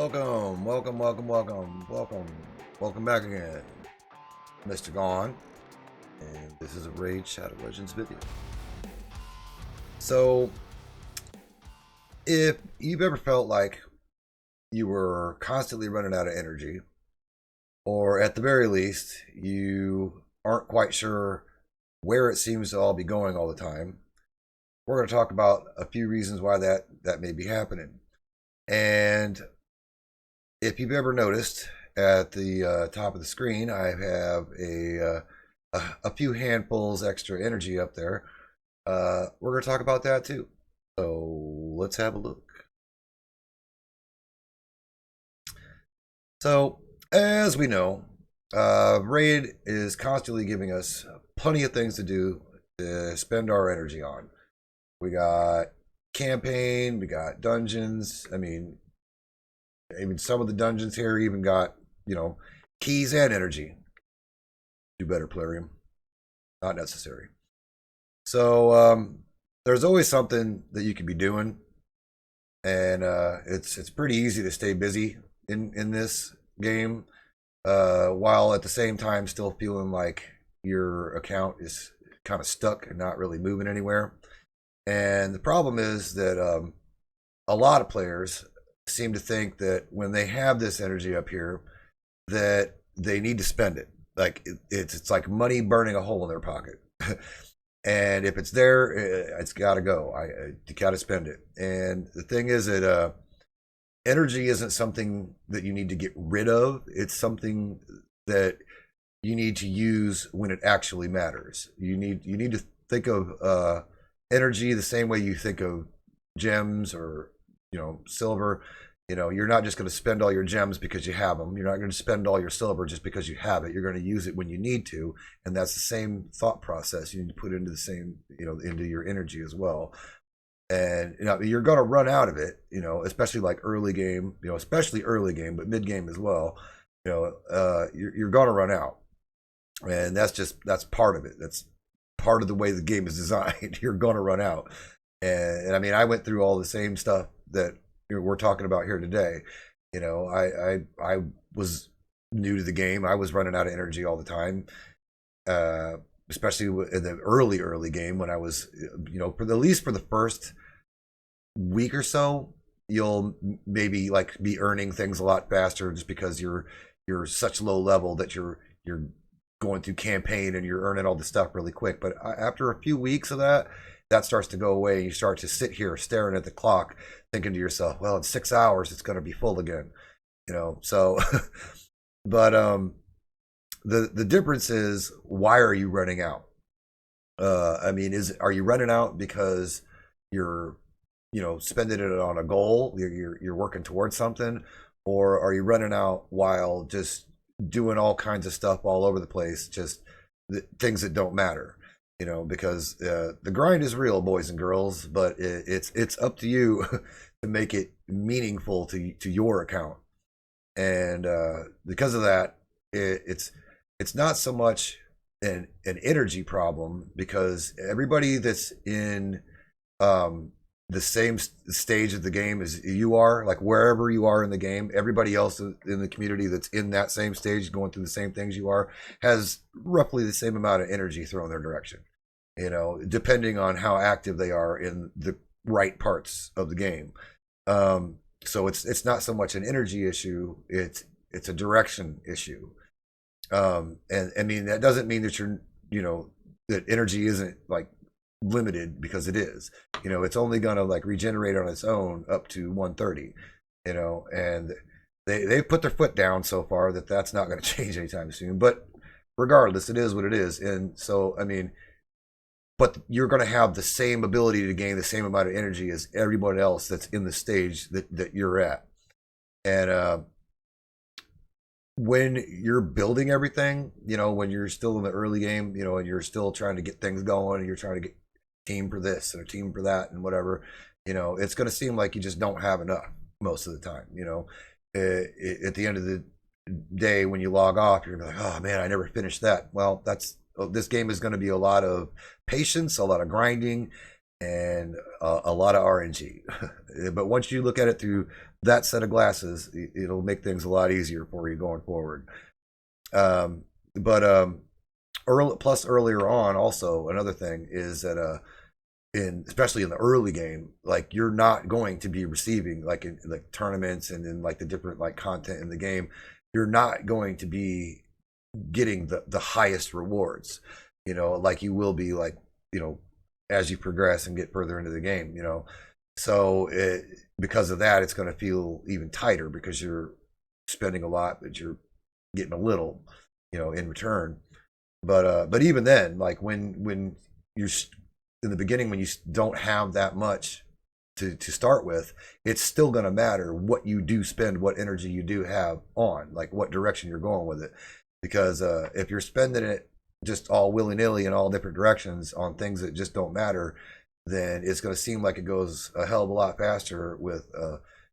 Welcome back again, Mr. Gone, and this is a Raid Shadow Legends video. So, if you've ever felt like you were constantly running out of energy, or at the very least, you aren't quite sure where it seems to all be going all the time, we're going to talk about a few reasons why that may be happening. And if you've ever noticed, at the top of the screen, I have a few handfuls extra energy up there. We're going to talk about that too. So let's have a look. So as we know, Raid is constantly giving us plenty of things to do to spend our energy on. We got campaign, we got dungeons. I mean, even some of the dungeons here even got, keys and energy. Do better, Plarium. Not necessary. So there's always something that you could be doing, and it's pretty easy to stay busy in this game, while at the same time still feeling like your account is kind of stuck and not really moving anywhere. And the problem is that a lot of players seem to think that when they have this energy up here, that they need to spend it. Like it's like money burning a hole in their pocket. And if it's there, it's got to go. You got to spend it. And the thing is that energy isn't something that you need to get rid of. It's something that you need to use when it actually matters. You need to think of energy the same way you think of gems or silver. You're not just going to spend all your gems because you have them. You're not going to spend all your silver just because you have it. You're going to use it when you need to, and that's the same thought process you need to put into the same, into your energy as well. And you're going to run out of it, especially like early game, especially early game, but mid game as well. You're going to run out, and that's part of it. That's part of the way the game is designed. You're going to run out, and I mean, I went through all the same stuff that we're talking about here today. I was new to the game. I was running out of energy all the time, especially in the early game when I was, for at least for the first week or so, you'll maybe like be earning things a lot faster just because you're such low level that you're going through campaign and you're earning all the stuff really quick. But after a few weeks of that starts to go away. You start to sit here staring at the clock, thinking to yourself, well, in 6 hours, it's going to be full again. So, but the difference is, why are you running out? I mean, are you running out because you're, spending it on a goal, you're working towards something, or are you running out while just doing all kinds of stuff all over the place, just things that don't matter? Because the grind is real, boys and girls, but it's up to you to make it meaningful to your account. And because of that, it's not so much an energy problem, because everybody that's in the same stage of the game as you are, like wherever you are in the game, everybody else in the community that's in that same stage, going through the same things you are, has roughly the same amount of energy thrown their direction. Depending on how active they are in the right parts of the game. So it's not so much an energy issue, it's a direction issue. And I mean, that doesn't mean that that energy isn't like limited, because it is. It's only gonna like regenerate on its own up to 130. And they've put their foot down so far that that's not going to change anytime soon. But regardless, it is what it is. And so, I mean, but you're going to have the same ability to gain the same amount of energy as everyone else that's in the stage that you're at. And when you're building everything, when you're still in the early game, and you're still trying to get things going, and you're trying to get a team for this and a team for that and whatever, it's going to seem like you just don't have enough most of the time. At the end of the day, when you log off, you're going to be like, oh man, I never finished that. Well, this game is going to be a lot of patience, a lot of grinding, and a lot of RNG. But once you look at it through that set of glasses, it'll make things a lot easier for you going forward. But plus earlier on, also another thing is that in especially in the early game, like you're not going to be receiving like in like tournaments and in like the different like content in the game, you're not going to be getting the highest rewards, like you will be like, as you progress and get further into the game. So because of that, it's going to feel even tighter because you're spending a lot, but you're getting a little, in return. But even then, like when you're in the beginning, when you don't have that much to start with, it's still going to matter what you do spend, what energy you do have on, like what direction you're going with it. Because if you're spending it just all willy nilly in all different directions on things that just don't matter, then it's going to seem like it goes a hell of a lot faster with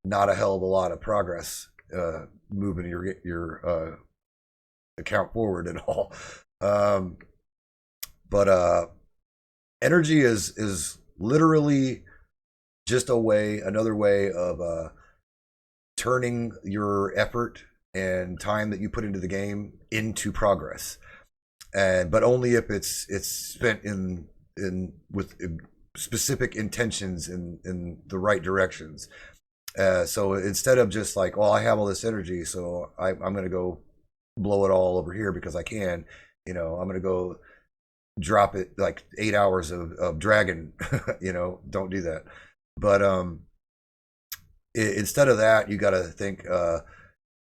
not a hell of a lot of progress moving your account forward and all. But energy is literally just another way of turning your effort and time that you put into the game into progress, and but only if it's spent in with specific intentions in the right directions. So instead of just like, well, I have all this energy, so I'm going to go blow it all over here because I can, I'm going to go drop it like 8 hours of dragon, don't do that. But instead of that, you got to think,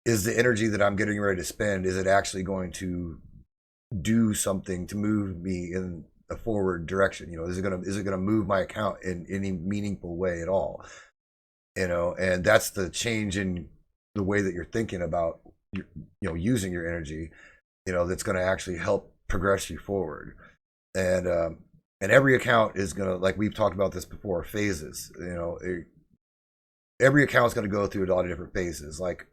is the energy that I'm getting ready to spend, is it actually going to do something to move me in a forward direction? Is it gonna move my account in any meaningful way at all? And that's the change in the way that you're thinking about using your energy, that's going to actually help progress you forward. And every account is gonna, like we've talked about this before, phases. Every account is going to go through a lot of different phases. Like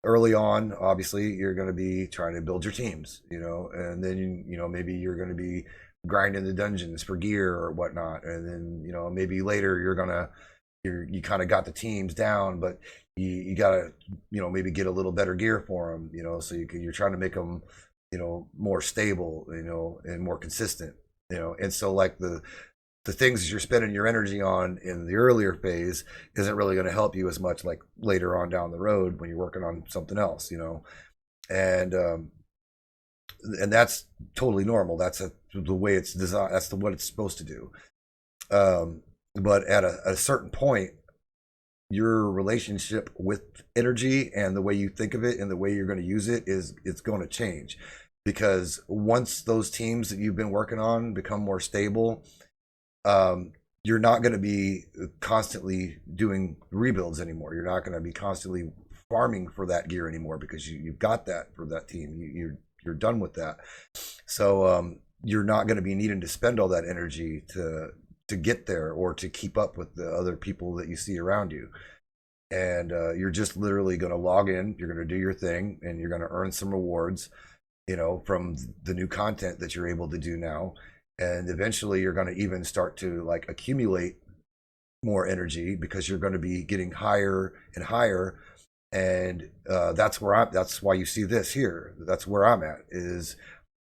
early on, obviously, you're going to be trying to build your teams, and then maybe you're going to be grinding the dungeons for gear or whatnot, and then maybe later you kind of got the teams down, but you gotta maybe get a little better gear for them, so you're trying to make them more stable, and more consistent, and so like the things that you're spending your energy on in the earlier phase isn't really going to help you as much like later on down the road when you're working on something else, and that's totally normal. That's the way it's designed. That's what it's supposed to do. But at a certain point, your relationship with energy and the way you think of it and the way you're going to use it's going to change, because once those teams that you've been working on become more stable, you're not going to be constantly doing rebuilds anymore. You're not going to be constantly farming for that gear anymore because you've got that for that team. You're done with that. So you're not going to be needing to spend all that energy to get there or to keep up with the other people that you see around you. And you're just literally going to log in, you're going to do your thing, and you're going to earn some rewards, from the new content that you're able to do now. And eventually you're going to even start to like accumulate more energy because you're going to be getting higher and higher. And that's why you see this here. That's where I'm at, is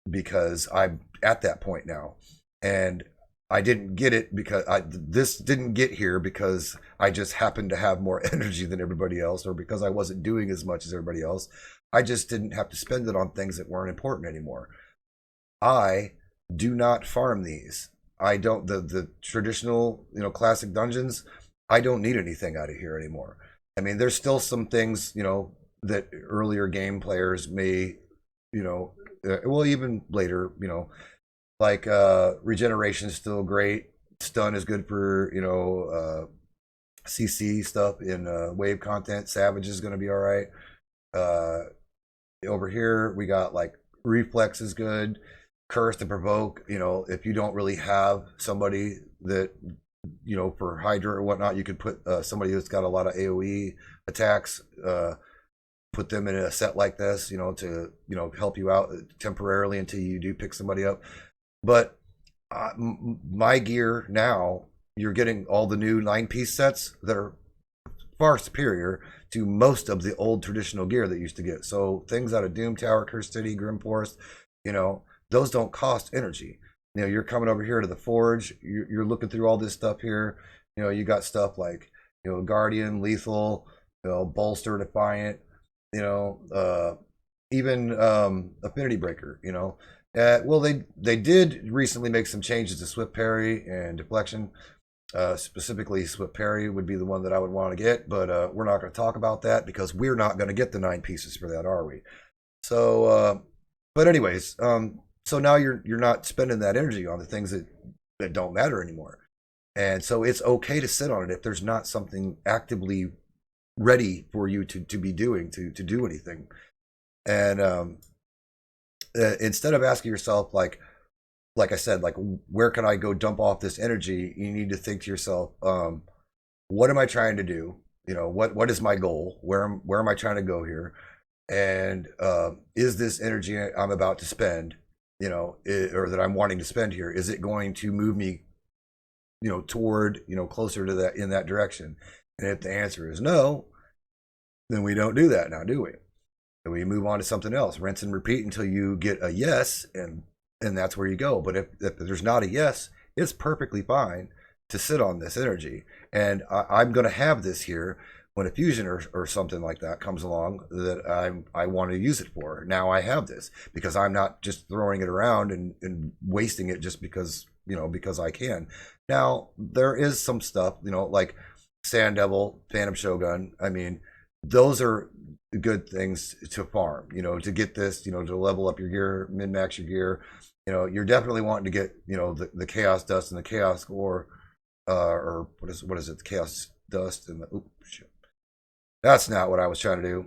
because I'm at that point now. And I didn't get it because this didn't get here because I just happened to have more energy than everybody else, or because I wasn't doing as much as everybody else. I just didn't have to spend it on things that weren't important anymore. I do not farm these. I don't, the traditional, classic dungeons, I don't need anything out of here anymore. I mean, there's still some things, that earlier game players may, well, even later, like regeneration is still great. Stun is good for, CC stuff in wave content. Savage is going to be all right. Over here, we got like reflex is good. Curse to provoke, if you don't really have somebody that, for Hydra or whatnot, you could put somebody that's got a lot of AoE attacks, put them in a set like this, to, help you out temporarily until you do pick somebody up. But my gear now, you're getting all the new 9-piece sets that are far superior to most of the old traditional gear that you used to get. So things out of Doom Tower, Curse City, Grim Forest, you know, those don't cost energy. You know, you're coming over here to the Forge, you're looking through all this stuff here. You know, you got stuff like, you know, Guardian, Lethal, you know, Bolster, Defiant, you know, even Affinity Breaker, you know. Well, they did recently make some changes to Swift Parry and Deflection. Specifically, Swift Parry would be the one that I would want to get, but we're not going to talk about that because we're not going to get the 9 pieces for that, are we? So, but anyways, so now you're not spending that energy on the things that don't matter anymore, and so it's okay to sit on it if there's not something actively ready for you to be doing to do anything, and instead of asking yourself like I said, like where can I go dump off this energy? You need to think to yourself, what am I trying to do? You know, what is my goal? Where am I trying to go here? And is this energy I'm about to spend, you know, or that I'm wanting to spend here, is it going to move me, you know, toward, you know, closer to that in that direction? And if the answer is no, then we don't do that now, do we? And we move on to something else, rinse and repeat until you get a yes, and that's where you go. But if there's not a yes, it's perfectly fine to sit on this energy. And I'm going to have this here when a fusion or something like that comes along that I want to use it for. Now I have this because I'm not just throwing it around and wasting it just because, you know, because I can. Now there is some stuff, you know, like Sand Devil, Phantom Shogun. I mean, those are good things to farm, you know, to get this, you know, to level up your gear, min-max your gear. You know, you're definitely wanting to get, you know, the Chaos Dust and the Chaos Ore, or what is it, the Chaos Dust and the, oops, shit. That's not what I was trying to do.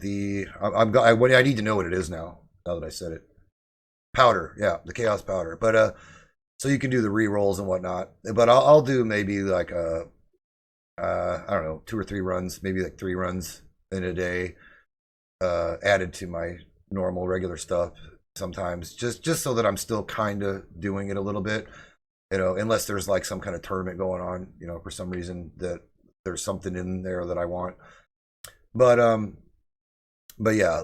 I need to know what it is now that I said it. Powder, yeah, the Chaos Powder. But so you can do the re-rolls and whatnot. But I'll do maybe like I don't know, 2 or 3 runs, maybe like 3 runs in a day, added to my normal regular stuff sometimes, just so that I'm still kind of doing it a little bit, you know, unless there's like some kind of tournament going on, you know, for some reason that there's something in there that I want. But yeah,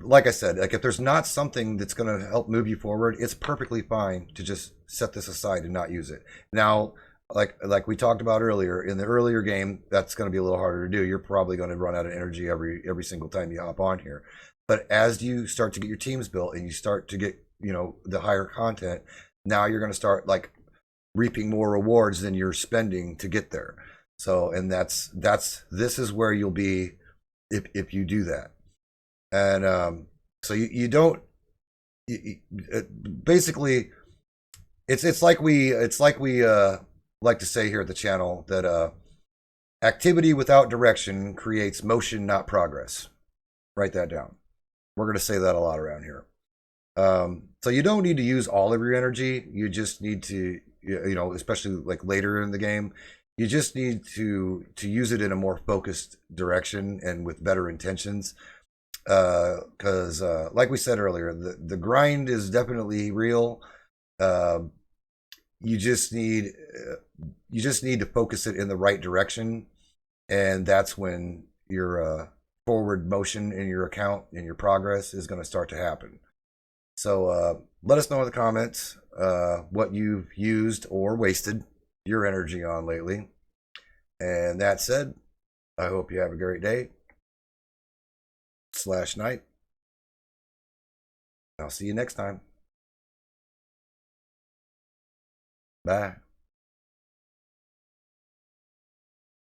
like I said, like if there's not something that's going to help move you forward, it's perfectly fine to just set this aside and not use it. Now, like we talked about earlier, in the earlier game, that's going to be a little harder to do. You're probably going to run out of energy every single time you hop on here. But as you start to get your teams built and you start to get, you know, the higher content, now you're going to start like reaping more rewards than you're spending to get there. So, and this is where you'll be if you do that. And so you don't basically it's like we like to say here at the channel that activity without direction creates motion, not progress. Write that down. We're going to say that a lot around here. So you don't need to use all of your energy. You just need to, you know, especially like later in the game, you just need to use it in a more focused direction and with better intentions. Because like we said earlier, the grind is definitely real. You just need to focus it in the right direction, and that's when your forward motion in your account and your progress is going to start to happen. So let us know in the comments what you've used or wasted your energy on lately. And that said, I hope you have a great day / night. I'll see you next time. Bye.